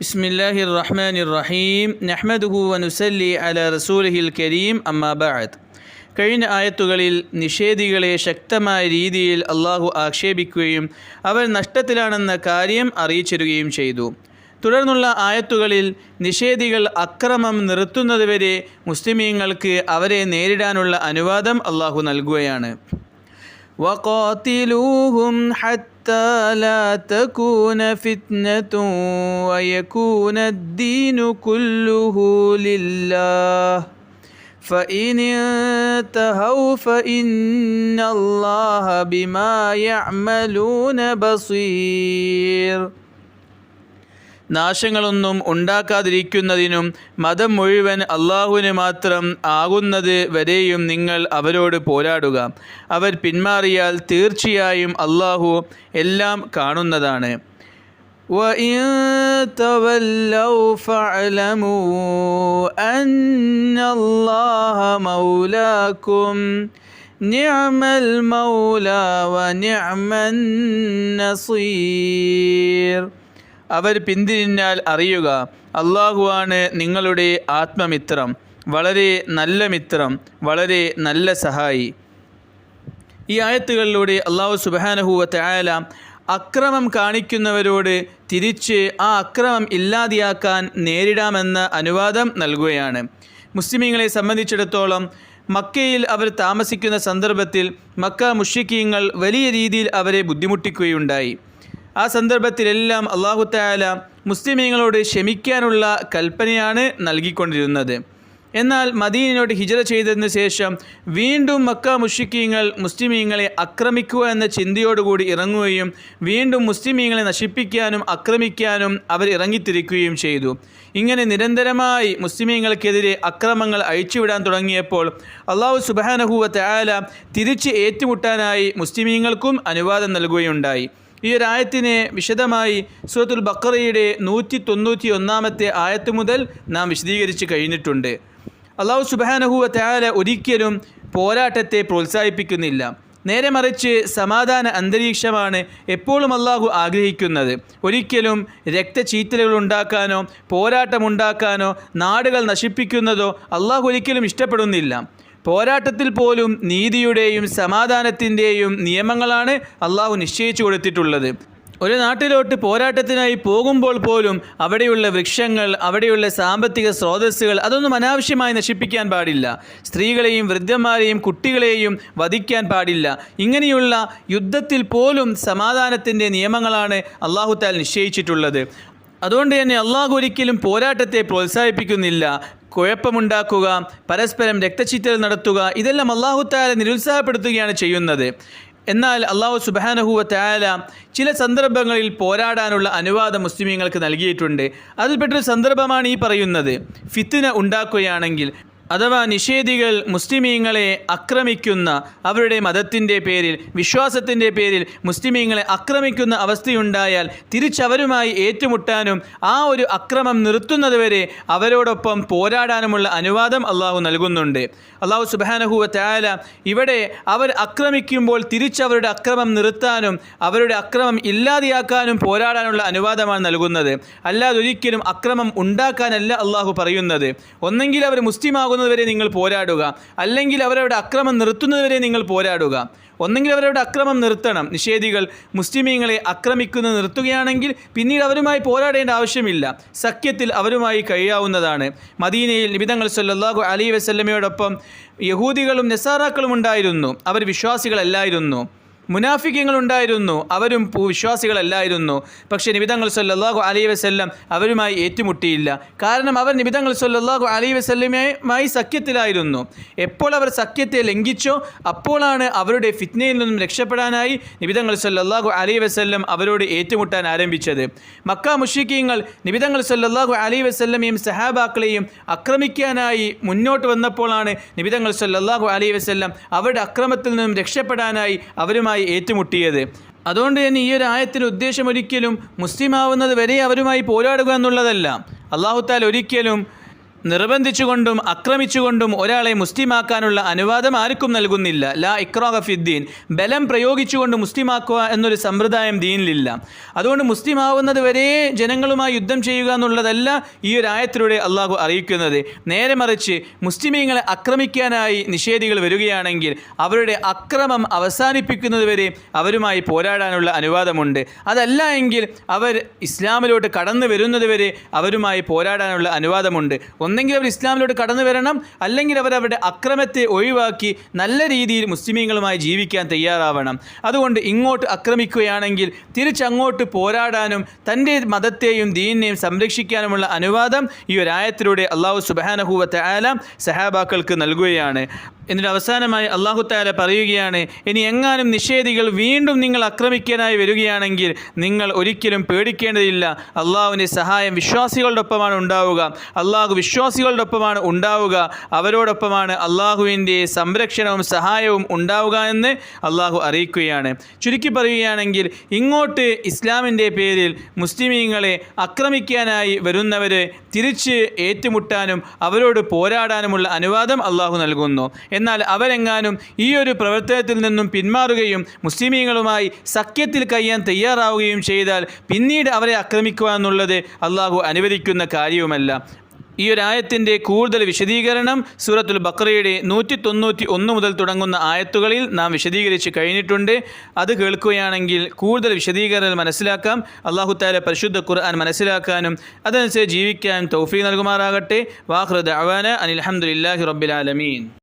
ബിസ്മില്ലാഹിർ റഹ്മാനിർ റഹീം നഹ്മദുഹു വനുസല്ലി അലാ റസൂലിഹിൽ കരീം അമ്മാ ബഅദ്. കഴിഞ്ഞ ആയത്തുകളിൽ നിഷേധികളെ ശക്തമായ രീതിയിൽ അള്ളാഹു ആക്ഷേപിക്കുകയും അവർ നഷ്ടത്തിലാണെന്ന കാര്യം അറിയിച്ചിരുകയും ചെയ്തു. തുടർന്നുള്ള ആയത്തുകളിൽ നിഷേധികൾ അക്രമം നിർത്തുന്നതുവരെ മുസ്ലിമീങ്ങൾക്ക് അവരെ നേരിടാനുള്ള അനുവാദം അള്ളാഹു നൽകുകയാണ്. وَقَاتِلُوهُمْ حَتَّى لَا تَكُونَ فِتْنَةٌ وَيَكُونَ الدِّينُ كُلُّهُ لِلَّهِ فَإِنِ انْتَهَوْا فَإِنَّ اللَّهَ بِمَا يَعْمَلُونَ بَصِيرٌ. നാശങ്ങളൊന്നും ഉണ്ടാക്കാതിരിക്കുന്നതിനും മതം മുഴുവൻ അള്ളാഹുവിന് മാത്രം ആകുന്നത് വരെയും നിങ്ങൾ അവരോട് പോരാടുക. അവർ പിന്മാറിയാൽ തീർച്ചയായും അള്ളാഹു എല്ലാം കാണുന്നതാണ്. وَإِن تَوَلَّوْا فَاعْلَمُوا أَنَّ اللَّهَ مَوْلَاكُمْ نِعْمَ الْمَوْلَى وَنِعْمَ النَّصِيرُ. അവർ പിന്തിരിഞ്ഞാൽ അറിയുക, അള്ളാഹുവാണ് നിങ്ങളുടെ ആത്മമിത്രം, വളരെ നല്ല മിത്രം, വളരെ നല്ല സഹായി. ഈ ആയത്തുകളിലൂടെ അള്ളാഹു സുബ്ഹാനഹു വ തആല അക്രമം കാണിക്കുന്നവരോട് തിരിച്ച് ആ അക്രമം ഇല്ലാതെയാക്കാൻ നേരിടാമെന്ന അനുവാദം നൽകുകയാണ്. മുസ്ലിമീങ്ങളെ സംബന്ധിച്ചിടത്തോളം മക്കയിൽ അവർ താമസിക്കുന്ന സന്ദർഭത്തിൽ മക്ക മുശ്രിക്കീങ്ങൾ വലിയ രീതിയിൽ അവരെ ബുദ്ധിമുട്ടിക്കുകയുണ്ടായി. ആ സന്ദർഭത്തിലെല്ലാം അല്ലാഹു തആല മുസ്ലിമീങ്ങളോട് ക്ഷമിക്കാനുള്ള കൽപ്പനയാണ് നൽകിക്കൊണ്ടിരുന്നത്. എന്നാൽ മദീനയോട് ഹിജ്റ ചെയ്തതിന് ശേഷം വീണ്ടും മക്ക മുശ്രിക്കീങ്ങൾ മുസ്ലിമീങ്ങളെ ആക്രമിക്കുക എന്ന ചിന്തയോടുകൂടി ഇറങ്ങുകയും വീണ്ടും മുസ്ലിമീങ്ങളെ നശിപ്പിക്കാനും ആക്രമിക്കാനും അവർ ഇറങ്ങിത്തിരിക്കുകയും ചെയ്തു. ഇങ്ങനെ നിരന്തരമായി മുസ്ലിമീങ്ങൾക്കെതിരെ അക്രമങ്ങൾ അഴിച്ചുവിടാൻ തുടങ്ങിയപ്പോൾ അല്ലാഹു സുബ്ഹാനഹു വ തആല തിരിച്ച് ഏറ്റുമുട്ടാനായി മുസ്ലിമീങ്ങൾക്കും അനുവാദം നൽകുകയുണ്ടായി. ഈ ഒരു ആയത്തിനെ വിശദമായി സൂറത്തുൽ ബഖറയുടെ 191 ആയത്ത് മുതൽ നാം വിശദീകരിച്ച് കഴിഞ്ഞിട്ടുണ്ട്. അല്ലാഹു സുബ്ഹാനഹു വ തആല ഒരിക്കലും പോരാട്ടത്തെ പ്രോത്സാഹിപ്പിക്കുന്നില്ല. നേരെ മറിച്ച് സമാധാന അന്തരീക്ഷമാണ് എപ്പോഴും അല്ലാഹു ആഗ്രഹിക്കുന്നത്. ഒരിക്കലും രക്തചീറ്റലുകൾ ഉണ്ടാക്കാനോ പോരാട്ടമുണ്ടാക്കാനോ നാടുകൾ നശിപ്പിക്കുന്നതോ അല്ലാഹു ഒരിക്കലും ഇഷ്ടപ്പെടുന്നില്ല. പോരാട്ടത്തിൽ പോലും നീതിയുടെയും സമാധാനത്തിൻ്റെയും നിയമങ്ങളാണ് അള്ളാഹു നിശ്ചയിച്ചു കൊടുത്തിട്ടുള്ളത്. ഒരു നാട്ടിലോട്ട് പോരാട്ടത്തിനായി പോകുമ്പോൾ പോലും അവിടെയുള്ള വൃക്ഷങ്ങൾ, അവിടെയുള്ള സാമ്പത്തിക സ്രോതസ്സുകൾ അതൊന്നും അനാവശ്യമായി നശിപ്പിക്കാൻ പാടില്ല. സ്ത്രീകളെയും വൃദ്ധന്മാരെയും കുട്ടികളെയും വധിക്കാൻ പാടില്ല. ഇങ്ങനെയുള്ള യുദ്ധത്തിൽ പോലും സമാധാനത്തിൻ്റെ നിയമങ്ങളാണ് അല്ലാഹു തആല നിശ്ചയിച്ചിട്ടുള്ളത്. അതുകൊണ്ട് തന്നെ അള്ളാഹു ഒരിക്കലും പോരാട്ടത്തെ പ്രോത്സാഹിപ്പിക്കുന്നില്ല. കുഴപ്പമുണ്ടാക്കുക, പരസ്പരം രക്തചീറ്റൽ നടത്തുക, ഇതെല്ലാം അല്ലാഹു തആല നിരുത്സാഹപ്പെടുത്തുകയാണ് ചെയ്യുന്നത്. എന്നാൽ അല്ലാഹു സുബ്ഹാനഹു വ തആല ചില സന്ദർഭങ്ങളിൽ പോരാടാനുള്ള അനുവാദം മുസ്ലിമീങ്ങൾക്ക് നൽകിയിട്ടുണ്ട്. അതിൽപ്പെട്ടൊരു സന്ദർഭമാണ് ഈ പറയുന്നത്. ഫിത്ന ഉണ്ടാക്കുകയാണെങ്കിൽ അഥവാ നിഷേധികൾ മുസ്ലിമീങ്ങളെ ആക്രമിക്കുന്ന, അവരുടെ മതത്തിൻ്റെ പേരിൽ വിശ്വാസത്തിൻ്റെ പേരിൽ മുസ്ലിമീങ്ങളെ ആക്രമിക്കുന്ന അവസ്ഥയുണ്ടായാൽ തിരിച്ചവരുമായി ഏറ്റുമുട്ടാനും ആ ഒരു അക്രമം നിർത്തുന്നതുവരെ അവരോടൊപ്പം പോരാടാനുമുള്ള അനുവാദം അള്ളാഹു നൽകുന്നുണ്ട്. അള്ളാഹു സുബ്ഹാനഹു വ തആല ഇവിടെ അവർ ആക്രമിക്കുമ്പോൾ തിരിച്ചവരുടെ അക്രമം നിർത്താനും അവരുടെ അക്രമം ഇല്ലാതെയാക്കാനും പോരാടാനുള്ള അനുവാദമാണ് നൽകുന്നത്. അല്ലാതെ ഒരിക്കലും അക്രമം ഉണ്ടാക്കാനല്ല അള്ളാഹു പറയുന്നത്. ഒന്നെങ്കിൽ അവർ മുസ്ലിമാകുന്നതുവരെ നിങ്ങൾ പോരാടുക, അല്ലെങ്കിൽ അവരവരുടെ അക്രമം നിർത്തുന്നതുവരെ നിങ്ങൾ പോരാടുക. ഒന്നെങ്കിൽ അവരവരുടെ അക്രമം നിർത്തണം. നിഷേധികൾ മുസ്ലിമീങ്ങളെ ആക്രമിക്കുന്നത് നിർത്തുകയാണെങ്കിൽ പിന്നീട് അവരുമായി പോരാടേണ്ട ആവശ്യമില്ല. സഖ്യത്തിൽ അവരുമായി കഴിയാവുന്നതാണ്. മദീനയിൽ നബി തങ്ങൾ സല്ലല്ലാഹു അലൈഹി വസല്ലമയോടൊപ്പം യഹൂദികളും നസാറാക്കളും ഉണ്ടായിരുന്നു. അവർ വിശ്വാസികളല്ലായിരുന്നു. മുനാഫിഖീങ്ങൾ ഉണ്ടായിരുന്നു, അവരും വിശ്വാസികളല്ലായിരുന്നു. പക്ഷേ നബി തങ്ങൾ സല്ലല്ലാഹു അലൈഹി വസല്ലം അവരുമായി ഏറ്റുമുട്ടിയില്ല. കാരണം അവർ നബി തങ്ങൾ സല്ലല്ലാഹു അലൈഹി വസല്ലമയുമായി സഖ്യത്തിലായിരുന്നു. എപ്പോൾ അവർ സഖ്യത്തെ ലംഘിച്ചോ അപ്പോഴാണ് അവരുടെ ഫിത്നയിൽ നിന്നും രക്ഷപ്പെടാനായി നബി തങ്ങൾ സല്ലല്ലാഹു അലൈഹി വസല്ലം അവരോട് ഏറ്റുമുട്ടാൻ ആരംഭിച്ചത്. മക്ക മുശ്രിക്കീങ്ങൾ നബി തങ്ങൾ സല്ലല്ലാഹു അലൈഹി വസല്ലമയും സഹാബാക്കളെയും ആക്രമിക്കാനായി മുന്നോട്ട് വന്നപ്പോഴാണ് നബി തങ്ങൾ സല്ലല്ലാഹു അലൈഹി വസല്ലം അവരുടെ അക്രമത്തിൽ നിന്നും രക്ഷപ്പെടാനായി അവരുമായി ഏറ്റുമുട്ടിയത്. അതുകൊണ്ട് തന്നെ ഈ ഒരു ആയത്തിൻ്റെ ഉദ്ദേശം ഒരിക്കലും മുസ്ലിമാവുന്നത് വരെ അവരുമായി പോരാടുക എന്നുള്ളതല്ല. അല്ലാഹു തആല ഒരിക്കലും നിർബന്ധിച്ചുകൊണ്ടും ആക്രമിച്ചുകൊണ്ടും ഒരാളെ മുസ്ലിമാക്കാനുള്ള അനുവാദം ആർക്കും നൽകുന്നില്ല. ലാ ഇക്റാഹ ഫിദ്ദീൻ, ബലം പ്രയോഗിച്ചുകൊണ്ട് മുസ്ലിമാക്കുക എന്നൊരു സമ്പ്രദായം ദീനിലില്ല. അതുകൊണ്ട് മുസ്ലിം ആവുന്നത് വരെ ജനങ്ങളുമായി യുദ്ധം ചെയ്യുക എന്നുള്ളതല്ല ഈ ഒരു ആയത്തിലൂടെ അള്ളാഹു അറിയിക്കുന്നത്. നേരെ മറിച്ച് മുസ്ലിമീങ്ങളെ ആക്രമിക്കാനായി നിഷേധികൾ വരികയാണെങ്കിൽ അവരുടെ അക്രമം അവസാനിപ്പിക്കുന്നത് വരെ അവരുമായി പോരാടാനുള്ള അനുവാദമുണ്ട്. അതല്ല എങ്കിൽ അവർ ഇസ്ലാമിലോട്ട് കടന്നു വരുന്നത് വരെ അവരുമായി പോരാടാനുള്ള അനുവാദമുണ്ട്. ഒന്നെങ്കിൽ അവർ ഇസ്ലാമിലോട്ട് കടന്നു വരണം, അല്ലെങ്കിൽ അവർ അവരുടെ അക്രമത്തെ ഒഴിവാക്കി നല്ല രീതിയിൽ മുസ്ലിമീങ്ങളുമായി ജീവിക്കാൻ തയ്യാറാവണം. അതുകൊണ്ട് ഇങ്ങോട്ട് ആക്രമിക്കുകയാണെങ്കിൽ തിരിച്ചങ്ങോട്ട് പോരാടാനും തൻ്റെ മതത്തെയും ദീനിനെയും സംരക്ഷിക്കാനുമുള്ള അനുവാദം ഈ ഒരു ആയത്തിലൂടെ അള്ളാഹു സുബ്ഹാനഹു വ തആല സഹാബാക്കൾക്ക് നൽകുകയാണ്. എന്നിട്ട് അവസാനമായി അള്ളാഹു തആല പറയുകയാണ്, ഇനി എങ്ങാനും നിഷേധികൾ വീണ്ടും നിങ്ങൾ ആക്രമിക്കാനായി വരികയാണെങ്കിൽ നിങ്ങൾ ഒരിക്കലും പേടിക്കേണ്ടതില്ല. അള്ളാഹുവിൻ്റെ സഹായം വിശ്വാസികളുടെ ഒപ്പമാണ് ഉണ്ടാവുക. അള്ളാഹു വിശ്വാസികളുടെ ഒപ്പമാണ് ഉണ്ടാവുക. അവരോടൊപ്പമാണ് അള്ളാഹുവിൻ്റെ സംരക്ഷണവും സഹായവും ഉണ്ടാവുക എന്ന് അള്ളാഹു അറിയിക്കുകയാണ്. ചുരുക്കി പറയുകയാണെങ്കിൽ ഇങ്ങോട്ട് ഇസ്ലാമിൻ്റെ പേരിൽ മുസ്ലിമീങ്ങളെ ആക്രമിക്കാനായി വരുന്നവരെ തിരിച്ച് ഏറ്റുമുട്ടാനും അവരോട് പോരാടാനുമുള്ള അനുവാദം അള്ളാഹു നൽകുന്നു. എന്നാൽ അവരെങ്ങാനും ഈ ഒരു പ്രവർത്തനത്തിൽ നിന്നും പിന്മാറുകയും മുസ്ലിമീങ്ങളുമായി സഖ്യത്തിൽ കഴിയാൻ തയ്യാറാവുകയും ചെയ്താൽ പിന്നീട് അവരെ ആക്രമിക്കുക എന്നുള്ളത് അള്ളാഹു അനുവദിക്കുന്ന കാര്യവുമല്ല. ഈ ഒരു ആയത്തിൻ്റെ കൂടുതൽ വിശദീകരണം സൂറത്തുൽ ബഖറയുടെ 191 മുതൽ തുടങ്ങുന്ന ആയത്തുകളിൽ നാം വിശദീകരിച്ച് കഴിഞ്ഞിട്ടുണ്ട്. അത് കേൾക്കുകയാണെങ്കിൽ കൂടുതൽ വിശദീകരണം മനസ്സിലാക്കാം. അല്ലാഹു തആല പരിശുദ്ധ ഖുർആൻ മനസ്സിലാക്കാനും അതനുസരിച്ച് ജീവിക്കാനും തൗഫീഖ് നൽകുമാറാകട്ടെ. വാഖിറു ദഅവാന അനിൽ ഹംദുലില്ലാഹി റബ്ബിൽ ആലമീൻ.